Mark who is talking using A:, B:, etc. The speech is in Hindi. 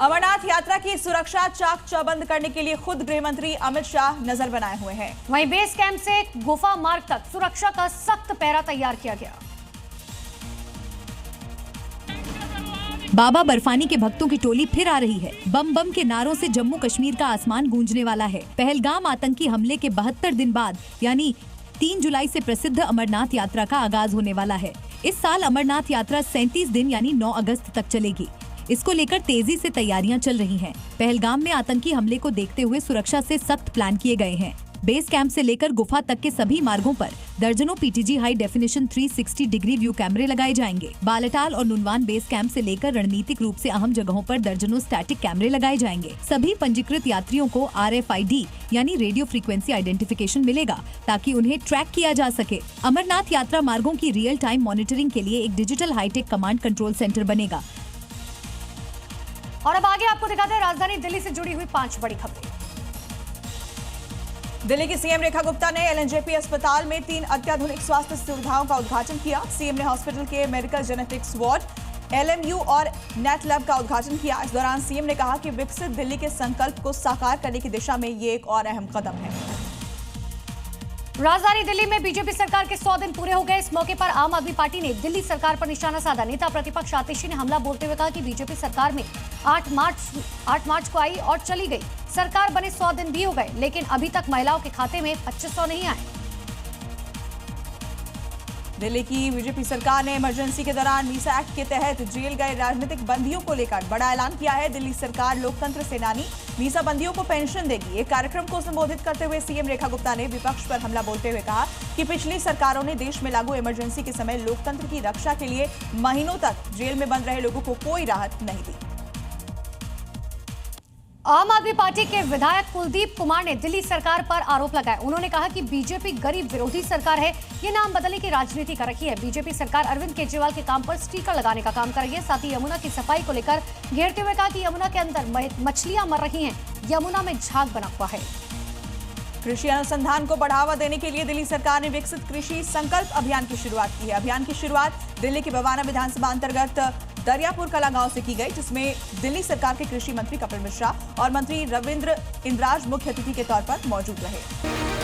A: अमरनाथ यात्रा की सुरक्षा चाक चौबंद करने के लिए खुद गृह मंत्री अमित शाह नजर बनाए हुए हैं।
B: वहीं बेस कैंप से गुफा मार्ग तक सुरक्षा का सख्त पहरा तैयार किया गया।
C: बाबा बर्फानी के भक्तों की टोली फिर आ रही है। बम बम के नारों से जम्मू कश्मीर का आसमान गूंजने वाला है। पहलगाम आतंकी हमले के 72 दिन बाद यानी 3 जुलाई से प्रसिद्ध अमरनाथ यात्रा का आगाज होने वाला है। इस साल अमरनाथ यात्रा 37 दिन यानी 9 अगस्त तक चलेगी। इसको लेकर तेजी से तैयारियां चल रही हैं। पहलगाम में आतंकी हमले को देखते हुए सुरक्षा से सख्त प्लान किए गए हैं। बेस कैंप से लेकर गुफा तक के सभी मार्गों पर दर्जनों PTG high definition 360 degree view कैमरे लगाए जाएंगे। बालटाल और नुनवान बेस कैंप से लेकर रणनीतिक रूप से अहम जगहों पर दर्जनों स्टैटिक कैमरे लगाए जाएंगे। सभी पंजीकृत यात्रियों को RFID यानी रेडियो फ्रीक्वेंसी आइडेंटिफिकेशन मिलेगा ताकि उन्हें ट्रैक किया जा सके। अमरनाथ यात्रा मार्गों की रियल टाइम मॉनिटरिंग के लिए एक digital high tech command control centre बनेगा।
B: और अब आगे आपको दिखाते हैं राजधानी दिल्ली से जुड़ी हुई 5 बड़ी खबरें।
A: दिल्ली की सीएम रेखा गुप्ता ने LNJP अस्पताल में 3 अत्याधुनिक स्वास्थ्य सुविधाओं का उद्घाटन किया। सीएम ने हॉस्पिटल के मेडिकल जेनेटिक्स वार्ड, LMU और नेट लैब का उद्घाटन किया। इस दौरान सीएम ने कहा कि विकसित दिल्ली के संकल्प को साकार करने की दिशा में ये एक और अहम कदम है।
B: राजधानी दिल्ली में बीजेपी सरकार के 100 दिन पूरे हो गए। इस मौके पर आम आदमी पार्टी ने दिल्ली सरकार पर निशाना साधा। नेता प्रतिपक्ष आतिशी ने हमला बोलते हुए कहा कि बीजेपी सरकार में 8 मार्च को आई और चली गई। सरकार बने 100 दिन भी हो गए, लेकिन अभी तक महिलाओं के खाते में 2500 नहीं आए।
A: दिल्ली की बीजेपी सरकार ने इमरजेंसी के दौरान मीसा एक्ट के तहत जेल गए राजनीतिक बंदियों को लेकर बड़ा ऐलान किया है। दिल्ली सरकार लोकतंत्र सेनानी मीसा बंदियों को पेंशन देगी। एक कार्यक्रम को संबोधित करते हुए सीएम रेखा गुप्ता ने विपक्ष पर हमला बोलते हुए कहा कि पिछली सरकारों ने देश में लागू इमरजेंसी के समय लोकतंत्र की रक्षा के लिए महीनों तक जेल में बंद रहे लोगों को कोई राहत नहीं दी।
B: आम आदमी पार्टी के विधायक कुलदीप कुमार ने दिल्ली सरकार पर आरोप लगाए। उन्होंने कहा कि बीजेपी गरीब विरोधी सरकार है, ये नाम बदलने की राजनीति कर रखी है। बीजेपी सरकार अरविंद केजरीवाल के काम पर स्टिकर लगाने का काम कर रही है। साथ ही यमुना की सफाई को लेकर घेरते हुए कहा कि यमुना के अंदर मछलियां मर रही हैं, यमुना में झाग बना हुआ है।
A: कृषि अनुसंधान को बढ़ावा देने के लिए दिल्ली सरकार ने विकसित कृषि संकल्प अभियान की शुरुआत की है। अभियान की शुरुआत दिल्ली के बवाना विधानसभा अंतर्गत दरियापुर कला गांव से की गई, जिसमें दिल्ली सरकार के कृषि मंत्री कपिल मिश्रा और मंत्री रविंद्र इंद्राज मुख्य अतिथि के तौर पर मौजूद रहे।